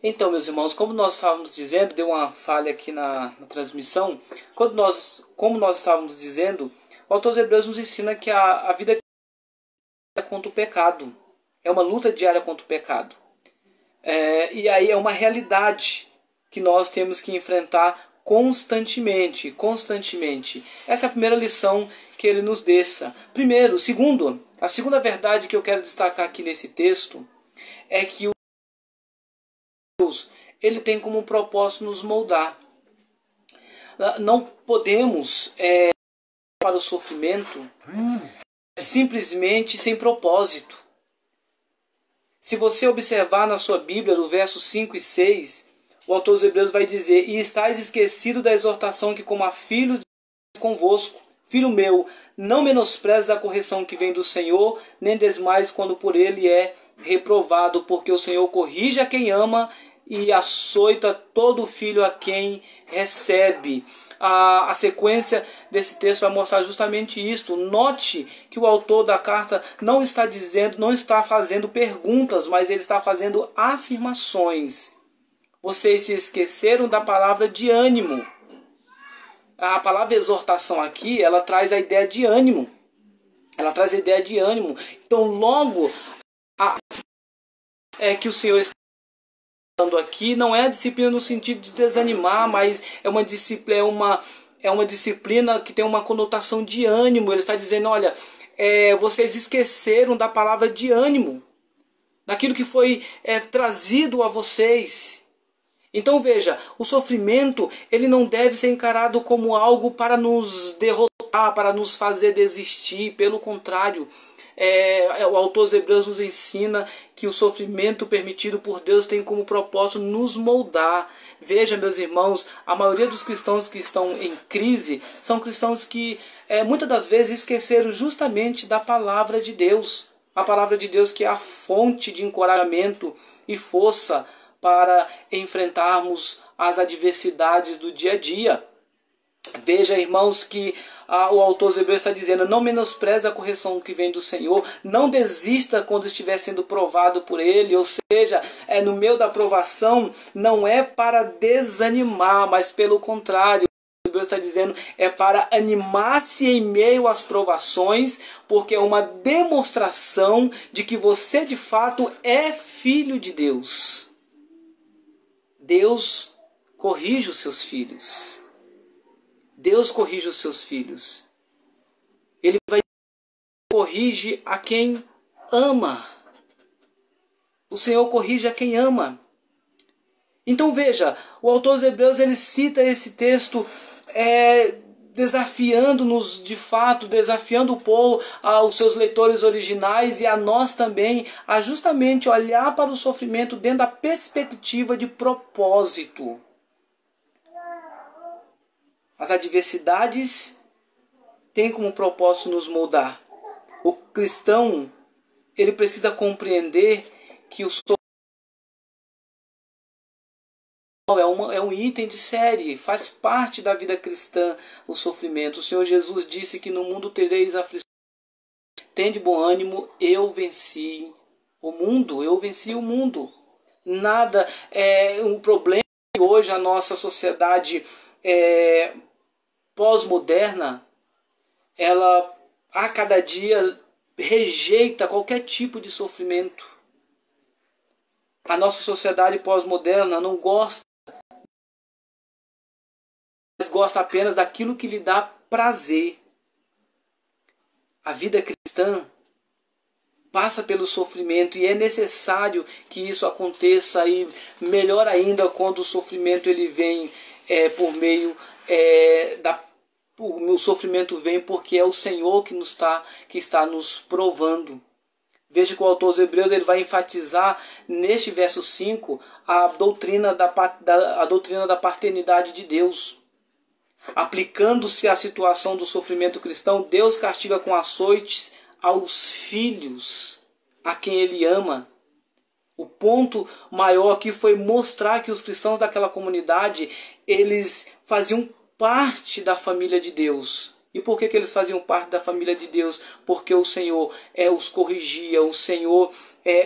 Então, meus irmãos, como nós estávamos dizendo, deu uma falha aqui na transmissão. Como nós estávamos dizendo, o autor aos Hebreus nos ensina que a vida é contra o pecado. É uma luta diária contra o pecado. E aí é uma realidade que nós temos que enfrentar constantemente, constantemente. Essa é a primeira lição que ele nos deixa. Primeiro, segundo, a segunda verdade que eu quero destacar aqui nesse texto é que Deus, ele tem como propósito nos moldar. Não podemos para o sofrimento simplesmente sem propósito. Se você observar na sua Bíblia, do verso 5 e 6, o autor dos Hebreus vai dizer: E estáis esquecido da exortação que como a filhos convosco, filho meu, não menosprezes a correção que vem do Senhor, nem desmais quando por ele é reprovado, porque o Senhor corrige a quem ama e açoita todo filho a quem recebe. A sequência desse texto vai mostrar justamente isso. Note que o autor da carta não está fazendo perguntas, mas ele está fazendo afirmações. Vocês se esqueceram da palavra de ânimo. A palavra exortação aqui, ela traz a ideia de ânimo. Ela traz a ideia de ânimo. Então, logo, que o Senhor está falando aqui não é a disciplina no sentido de desanimar, mas é uma disciplina que tem uma conotação de ânimo. Ele está dizendo, olha, vocês esqueceram da palavra de ânimo, daquilo que foi trazido a vocês. Então veja, o sofrimento ele não deve ser encarado como algo para nos derrotar, para nos fazer desistir. Pelo contrário, o autor dos Hebreus nos ensina que o sofrimento permitido por Deus tem como propósito nos moldar. Veja, meus irmãos, a maioria dos cristãos que estão em crise são cristãos que muitas das vezes esqueceram justamente da palavra de Deus. A palavra de Deus que é a fonte de encorajamento e força para enfrentarmos as adversidades do dia a dia. Veja, irmãos, que o autor dos Hebreus está dizendo: não menospreze a correção que vem do Senhor, não desista quando estiver sendo provado por Ele. Ou seja, no meio da provação não é para desanimar, mas pelo contrário, Deus está dizendo é para animar-se em meio às provações, porque é uma demonstração de que você de fato é filho de Deus. Deus corrige os seus filhos. Deus corrige os seus filhos. Ele vai corrige a quem ama. O Senhor corrige a quem ama. Então veja, o autor dos Hebreus ele cita esse texto desafiando-nos de fato, desafiando o povo, aos seus leitores originais e a nós também, a justamente olhar para o sofrimento dentro da perspectiva de propósito. As adversidades têm como propósito nos moldar. O cristão ele precisa compreender que o sofrimento é um item de série, faz parte da vida cristã o sofrimento. O Senhor Jesus disse que no mundo tereis aflições. Tende bom ânimo, eu venci o mundo, eu venci o mundo. Nada é um problema que hoje a nossa sociedade pós-moderna, ela a cada dia rejeita qualquer tipo de sofrimento. A nossa sociedade pós-moderna não gosta, mas gosta apenas daquilo que lhe dá prazer. A vida cristã passa pelo sofrimento e é necessário que isso aconteça, e melhor ainda quando o sofrimento ele vem por meio o sofrimento vem porque é o Senhor que está nos provando. Veja que o autor dos Hebreus ele vai enfatizar neste verso 5 a doutrina da paternidade de Deus. Aplicando-se à situação do sofrimento cristão, Deus castiga com açoites aos filhos a quem Ele ama. O ponto maior aqui foi mostrar que os cristãos daquela comunidade eles faziam parte da família de Deus. E por que eles faziam parte da família de Deus? Porque o Senhor os corrigia, o Senhor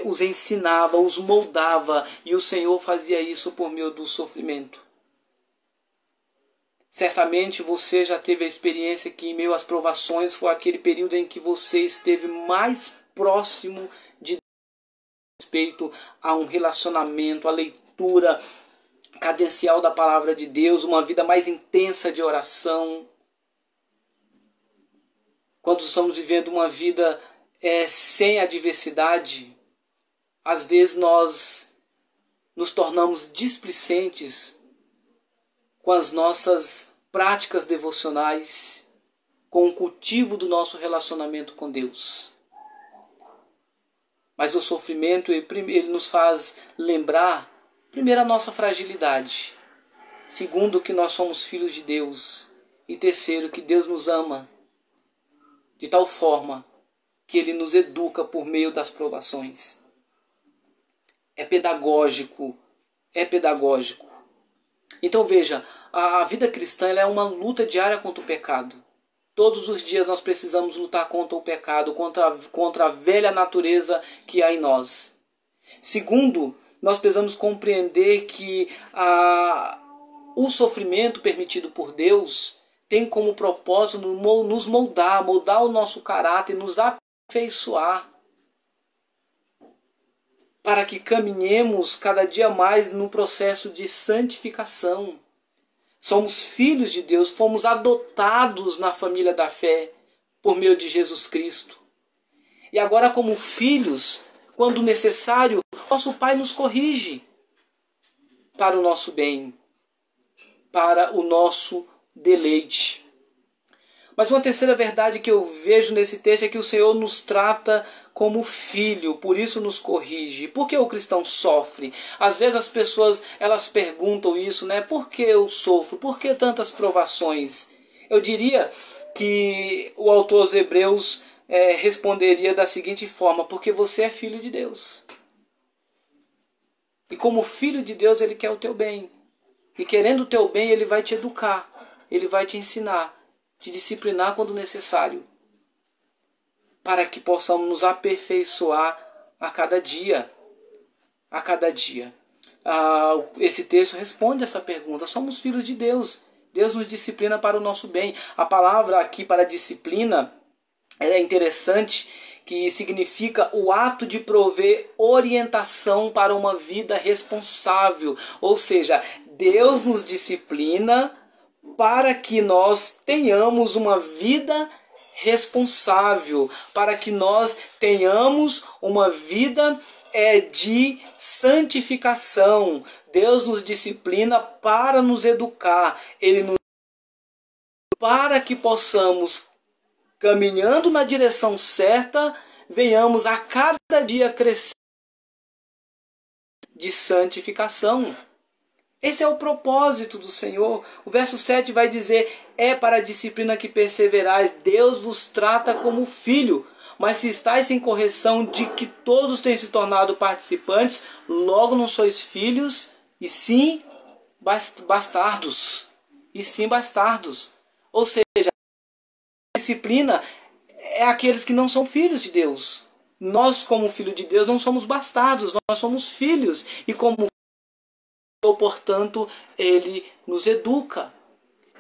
os ensinava, os moldava, e o Senhor fazia isso por meio do sofrimento. Certamente você já teve a experiência que em meio às provações foi aquele período em que você esteve mais próximo de respeito a um relacionamento, a leitura cadencial da palavra de Deus, uma vida mais intensa de oração. Quando estamos vivendo uma vida sem adversidade, às vezes nós nos tornamos displicentes com as nossas práticas devocionais, com o cultivo do nosso relacionamento com Deus. Mas o sofrimento, ele nos faz lembrar, primeiro, a nossa fragilidade. Segundo, que nós somos filhos de Deus. E terceiro, que Deus nos ama de tal forma que Ele nos educa por meio das provações. É pedagógico. É pedagógico. Então veja, a vida cristã ela é uma luta diária contra o pecado. Todos os dias nós precisamos lutar contra o pecado, contra a velha natureza que há em nós. Segundo, nós precisamos compreender que o sofrimento permitido por Deus tem como propósito nos moldar o nosso caráter, nos aperfeiçoar, para que caminhemos cada dia mais no processo de santificação. Somos filhos de Deus, fomos adotados na família da fé por meio de Jesus Cristo. E agora, como filhos, quando necessário, nosso Pai nos corrige para o nosso bem, para o nosso deleite. Mas uma terceira verdade que eu vejo nesse texto é que o Senhor nos trata como filho, por isso nos corrige. Por que o cristão sofre? Às vezes as pessoas elas perguntam isso, né? Por que eu sofro? Por que tantas provações? Eu diria que o autor aos Hebreus responderia da seguinte forma: porque você é filho de Deus. E como filho de Deus, Ele quer o teu bem. E querendo o teu bem, Ele vai te educar, Ele vai te ensinar, te disciplinar quando necessário, para que possamos nos aperfeiçoar a cada dia. A cada dia. Esse texto responde essa pergunta. Somos filhos de Deus. Deus nos disciplina para o nosso bem. A palavra aqui para disciplina é interessante, que significa o ato de prover orientação para uma vida responsável. Ou seja, Deus nos disciplina para que nós tenhamos uma vida responsável, para que nós tenhamos uma vida de santificação. Deus nos disciplina para nos educar, Ele nos para que possamos, caminhando na direção certa, venhamos a cada dia crescer de santificação. Esse é o propósito do Senhor. O verso 7 vai dizer: é para a disciplina que perseverais, Deus vos trata como filho. Mas se estáis sem correção de que todos têm se tornado participantes, logo não sois filhos, e sim bastardos. E sim bastardos. Ou seja, a disciplina é aqueles que não são filhos de Deus. Nós, como filho de Deus, não somos bastardos, nós somos filhos. E como portanto, Ele nos educa.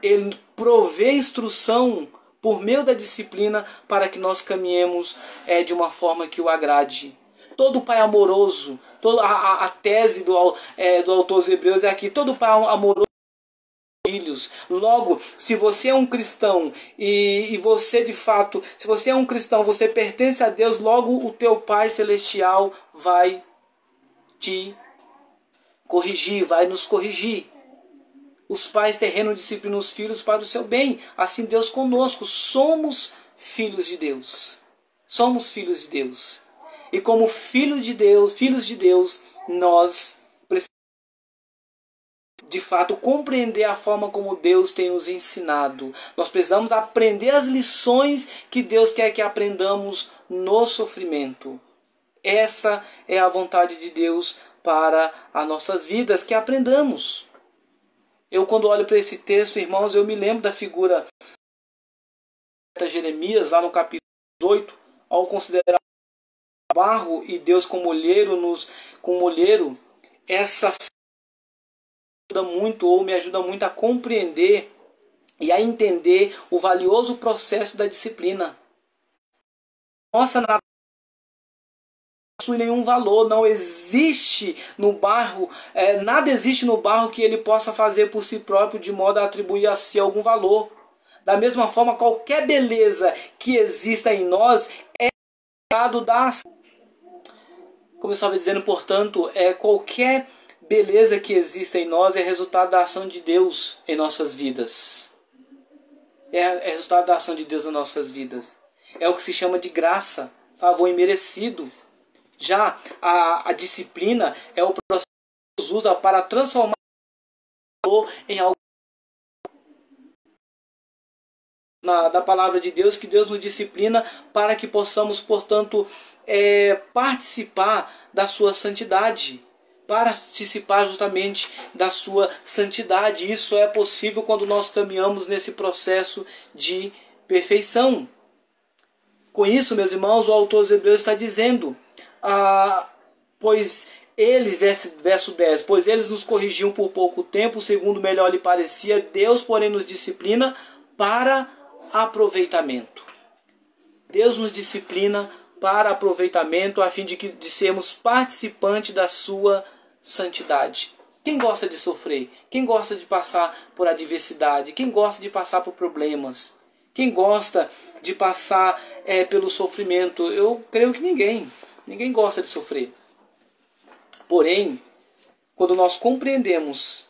Ele provê instrução por meio da disciplina para que nós caminhemos de uma forma que o agrade. Todo pai amoroso, a tese do autor aos Hebreus é aqui: todo pai amoroso filhos. Logo, se você é um cristão e você de fato, se você é um cristão, você pertence a Deus, logo o teu Pai Celestial vai te corrigir, vai nos corrigir. Os pais terrenos disciplinam os filhos para o seu bem. Assim Deus conosco. Somos filhos de Deus. Somos filhos de Deus. E como filhos de Deus, nós precisamos de fato compreender a forma como Deus tem nos ensinado. Nós precisamos aprender as lições que Deus quer que aprendamos no sofrimento. Essa é a vontade de Deus para as nossas vidas, que aprendamos. Eu, quando olho para esse texto, irmãos, eu me lembro da figura Jeremias, lá no capítulo 18, ao considerar o barro e Deus como olheiro, essa ajuda muito, ou me ajuda muito a compreender e a entender o valioso processo da disciplina. Nossa natureza não possui nenhum valor, não existe no barro, nada existe no barro que ele possa fazer por si próprio de modo a atribuir a si algum valor. Da mesma forma, qualquer beleza que exista em nós é resultado da ação. Como eu estava dizendo, portanto, qualquer beleza que exista em nós é resultado da ação de Deus em nossas vidas. É resultado da ação de Deus em nossas vidas. É o que se chama de graça, favor imerecido. Já a disciplina é o processo que Deus usa para transformar o valor em algo da palavra de Deus, que Deus nos disciplina para que possamos, portanto, participar da sua santidade. Participar justamente da sua santidade. Isso é possível quando nós caminhamos nesse processo de perfeição. Com isso, meus irmãos, o autor dos Hebreus está dizendo, pois eles, verso 10, pois eles nos corrigiam por pouco tempo, segundo melhor lhe parecia, Deus, porém, nos disciplina para aproveitamento. Deus nos disciplina para aproveitamento, a fim de sermos participantes da sua santidade. Quem gosta de sofrer? Quem gosta de passar por adversidade? Quem gosta de passar por problemas? Quem gosta de passar pelo sofrimento? Eu creio que ninguém. Ninguém gosta de sofrer. Porém, quando nós compreendemos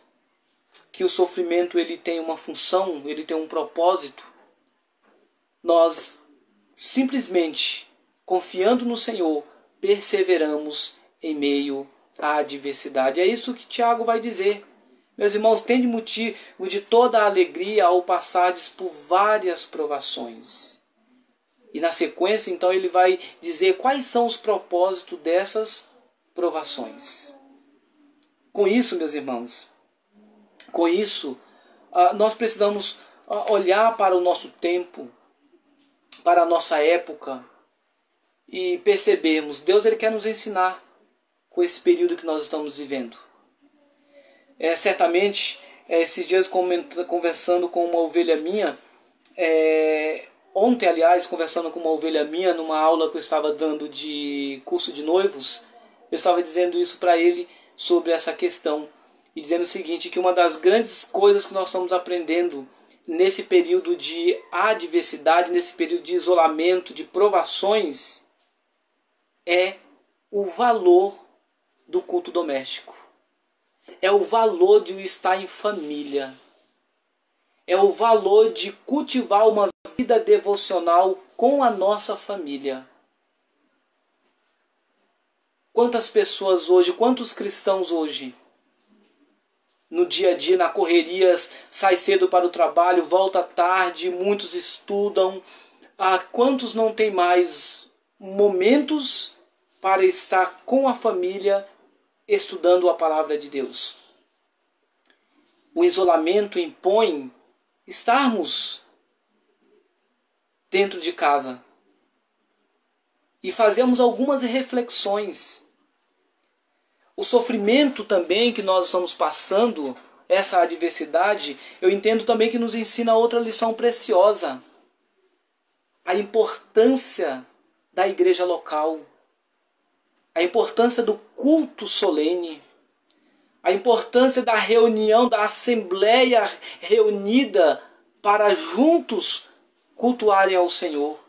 que o sofrimento ele tem uma função, ele tem um propósito, nós simplesmente, confiando no Senhor, perseveramos em meio à adversidade. É isso que Tiago vai dizer. Meus irmãos, tende motivo de toda a alegria ao passardes por várias provações. E na sequência, então, ele vai dizer quais são os propósitos dessas provações. Com isso, meus irmãos, com isso, nós precisamos olhar para o nosso tempo, para a nossa época, e percebermos, Deus ele quer nos ensinar com esse período que nós estamos vivendo. Certamente, esses dias conversando com uma ovelha minha, ontem, aliás, conversando com uma ovelha minha, numa aula que eu estava dando de curso de noivos, eu estava dizendo isso para ele sobre essa questão, e dizendo o seguinte, que uma das grandes coisas que nós estamos aprendendo nesse período de adversidade, nesse período de isolamento, de provações, é o valor do culto doméstico. É o valor de estar em família. É o valor de cultivar uma vida devocional com a nossa família. Quantas pessoas hoje, quantos cristãos hoje, no dia a dia, na correria, sai cedo para o trabalho, volta tarde, muitos estudam. Quantos não tem mais momentos para estar com a família estudando a palavra de Deus? O isolamento impõe estarmos dentro de casa e fazemos algumas reflexões. O sofrimento também que nós estamos passando, essa adversidade, eu entendo também que nos ensina outra lição preciosa. A importância da igreja local. A importância do culto solene. A importância da reunião, da assembleia reunida para juntos cultuarem ao Senhor.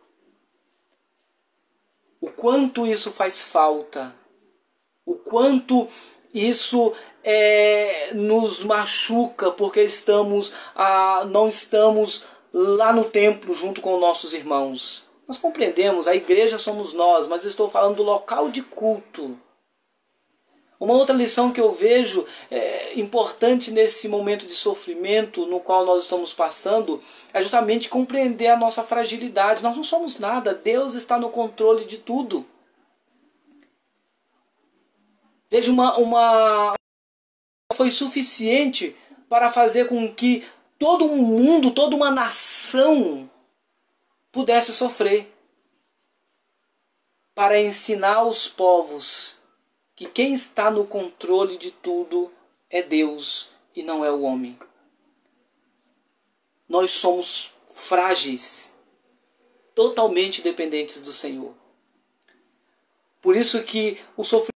O quanto isso faz falta. O quanto isso nos machuca porque não estamos lá no templo junto com nossos irmãos. Nós compreendemos, a igreja somos nós, mas eu estou falando do local de culto. Uma outra lição que eu vejo importante nesse momento de sofrimento no qual nós estamos passando é justamente compreender a nossa fragilidade. Nós não somos nada, Deus está no controle de tudo. Veja, uma foi suficiente para fazer com que todo um mundo, toda uma nação pudesse sofrer, para ensinar os povos que quem está no controle de tudo é Deus e não é o homem. Nós somos frágeis, totalmente dependentes do Senhor. Por isso que o sofrimento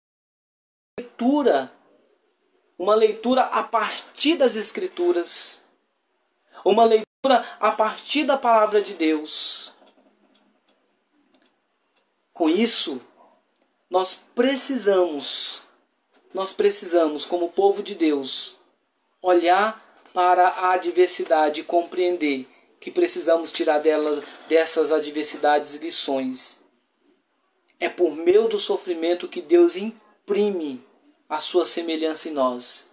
é uma leitura a partir das Escrituras, uma leitura a partir da palavra de Deus. Com isso, nós precisamos, como povo de Deus, olhar para a adversidade e compreender que precisamos tirar dessas adversidades lições. É por meio do sofrimento que Deus imprime a sua semelhança em nós.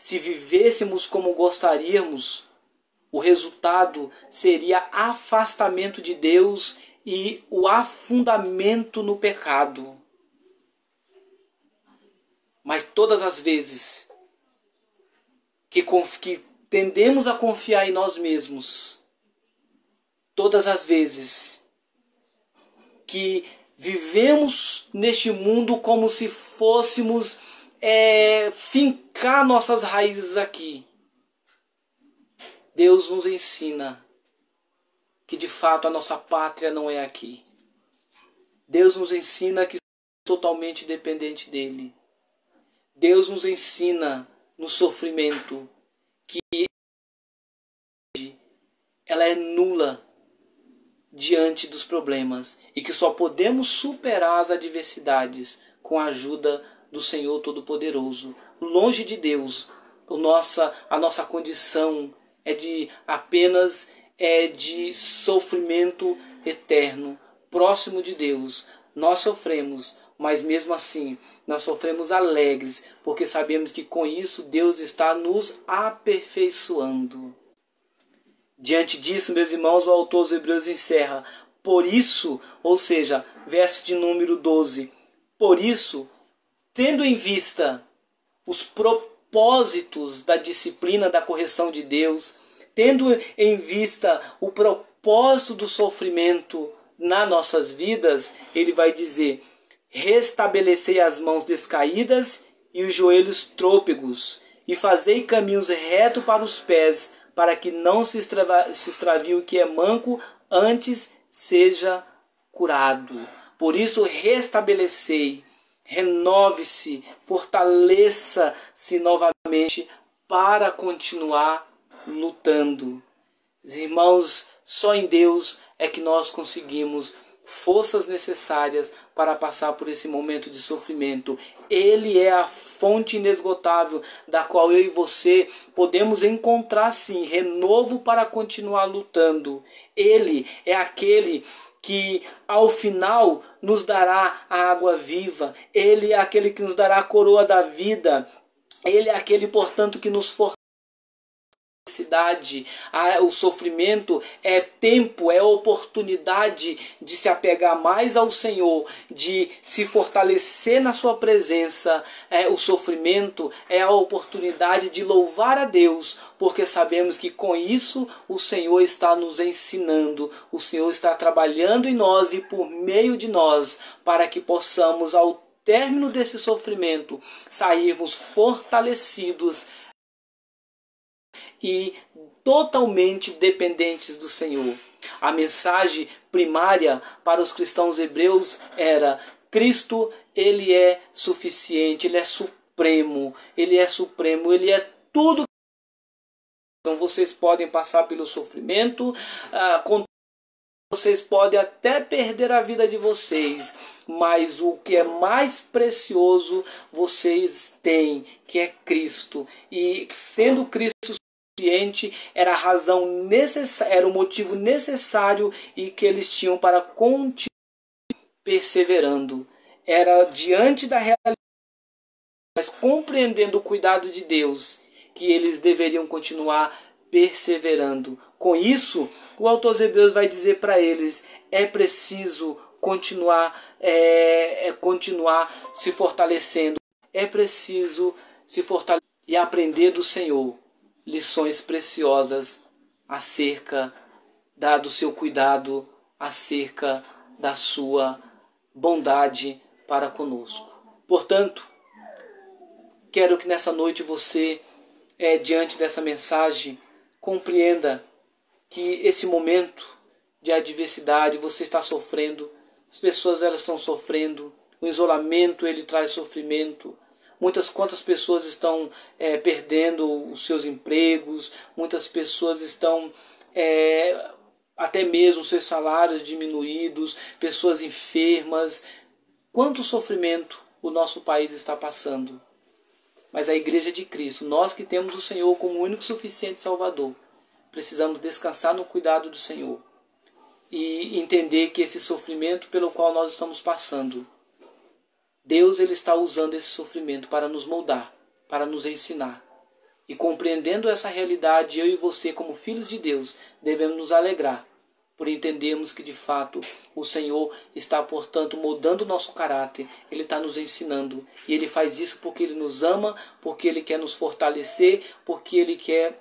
Se vivêssemos como gostaríamos, o resultado seria afastamento de Deus e o afundamento no pecado. Mas todas as vezes que tendemos a confiar em nós mesmos, todas as vezes que vivemos neste mundo como se fôssemos fincar nossas raízes aqui, Deus nos ensina que de fato a nossa pátria não é aqui. Deus nos ensina que somos totalmente dependentes dele. Deus nos ensina no sofrimento que ela é nula diante dos problemas e que só podemos superar as adversidades com a ajuda do Senhor Todo-Poderoso. Longe de Deus, a nossa condição apenas de sofrimento eterno. Próximo de Deus, nós sofremos, mas mesmo assim, nós sofremos alegres, porque sabemos que com isso Deus está nos aperfeiçoando. Diante disso, meus irmãos, o autor dos Hebreus encerra: por isso, ou seja, verso de número 12, por isso, tendo em vista os propósitos da disciplina da correção de Deus, tendo em vista o propósito do sofrimento nas nossas vidas, ele vai dizer: restabelecei as mãos descaídas e os joelhos trôpegos, e fazei caminhos retos para os pés, para que não se extravie o que é manco, antes seja curado. Por isso restabelecei, renove-se, fortaleça-se novamente para continuar lutando. Irmãos, só em Deus é que nós conseguimos forças necessárias para passar por esse momento de sofrimento. Ele é a fonte inesgotável da qual eu e você podemos encontrar sim renovo para continuar lutando. Ele é aquele que ao final nos dará a água viva. Ele é aquele que nos dará a coroa da vida. Ele é aquele, portanto, que nos fortalece. O sofrimento é tempo, é oportunidade de se apegar mais ao Senhor, de se fortalecer na sua presença. O sofrimento é a oportunidade de louvar a Deus, porque sabemos que com isso o Senhor está nos ensinando, o Senhor está trabalhando em nós e por meio de nós, para que possamos, ao término desse sofrimento, sairmos fortalecidos e totalmente dependentes do Senhor. A mensagem primária para os cristãos hebreus era: Cristo, ele é suficiente, ele é supremo, ele é tudo. Então vocês podem passar pelo sofrimento, vocês podem até perder a vida de vocês, mas o que é mais precioso vocês têm, que é Cristo. E sendo Cristo suficiente, era a razão necessária, era o motivo necessário e que eles tinham para continuar perseverando. Era diante da realidade, mas compreendendo o cuidado de Deus, que eles deveriam continuar perseverando. Com isso, o autor dos Hebreus vai dizer para eles: é preciso continuar se fortalecendo, é preciso se fortalecer e aprender do Senhor lições preciosas acerca dado o seu cuidado acerca da sua bondade para conosco. Portanto, quero que nessa noite você, diante dessa mensagem, compreenda que esse momento de adversidade você está sofrendo, as pessoas elas estão sofrendo, o isolamento ele traz sofrimento, quantas pessoas estão perdendo os seus empregos, muitas pessoas estão até mesmo seus salários diminuídos, pessoas enfermas. Quanto sofrimento o nosso país está passando. Mas a Igreja de Cristo, nós que temos o Senhor como único e suficiente Salvador, precisamos descansar no cuidado do Senhor e entender que esse sofrimento pelo qual nós estamos passando, Deus ele está usando esse sofrimento para nos moldar, para nos ensinar. E compreendendo essa realidade, eu e você, como filhos de Deus, devemos nos alegrar por entendermos que de fato o Senhor está, portanto, moldando o nosso caráter. Ele está nos ensinando. E Ele faz isso porque Ele nos ama, porque Ele quer nos fortalecer, porque Ele quer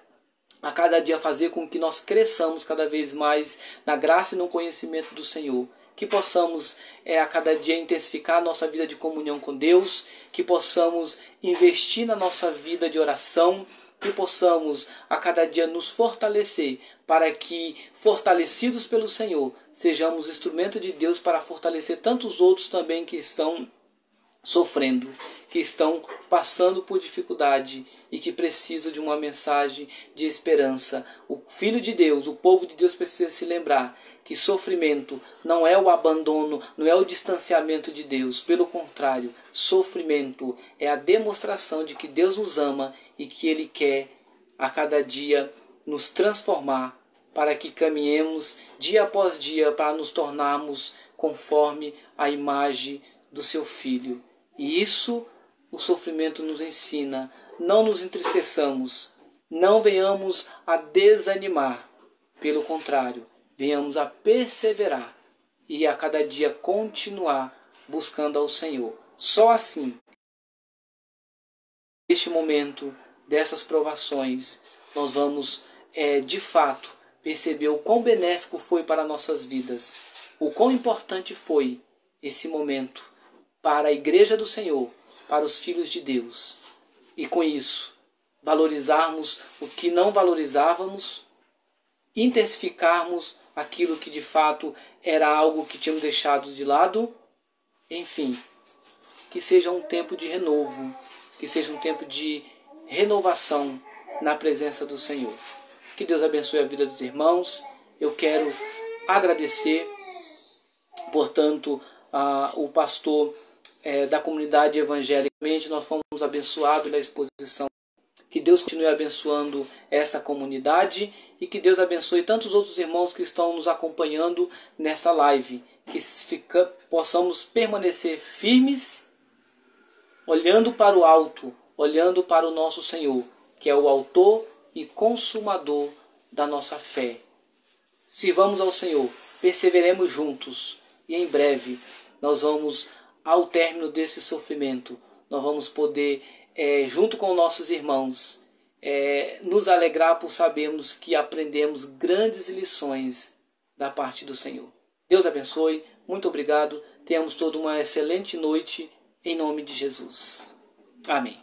a cada dia fazer com que nós cresçamos cada vez mais na graça e no conhecimento do Senhor. Que possamos a cada dia intensificar a nossa vida de comunhão com Deus, que possamos investir na nossa vida de oração, que possamos a cada dia nos fortalecer, para que, fortalecidos pelo Senhor, sejamos instrumento de Deus para fortalecer tantos outros também que estão sofrendo, que estão passando por dificuldade e que precisam de uma mensagem de esperança. O Filho de Deus, o povo de Deus precisa se lembrar que sofrimento não é o abandono, não é o distanciamento de Deus. Pelo contrário, sofrimento é a demonstração de que Deus nos ama e que Ele quer a cada dia nos transformar para que caminhemos dia após dia para nos tornarmos conforme a imagem do seu Filho. E isso o sofrimento nos ensina. Não nos entristeçamos, não venhamos a desanimar. Pelo contrário, venhamos a perseverar e a cada dia continuar buscando ao Senhor. Só assim, neste momento dessas provações, nós vamos de fato perceber o quão benéfico foi para nossas vidas, o quão importante foi esse momento para a Igreja do Senhor, para os filhos de Deus. E com isso, valorizarmos o que não valorizávamos, intensificarmos aquilo que de fato era algo que tínhamos deixado de lado. Enfim, que seja um tempo de renovo, que seja um tempo de renovação na presença do Senhor. Que Deus abençoe a vida dos irmãos. Eu quero agradecer, portanto, o pastor da comunidade evangélica. Nós fomos abençoados pela exposição. Que Deus continue abençoando essa comunidade e que Deus abençoe tantos outros irmãos que estão nos acompanhando nessa live. Que possamos permanecer firmes, olhando para o alto, olhando para o nosso Senhor, que é o autor e consumador da nossa fé. Sirvamos ao Senhor, perseveremos juntos e em breve nós vamos, ao término desse sofrimento, nós vamos poder, junto com nossos irmãos, nos alegrar por sabermos que aprendemos grandes lições da parte do Senhor. Deus abençoe, muito obrigado, tenhamos toda uma excelente noite, em nome de Jesus. Amém.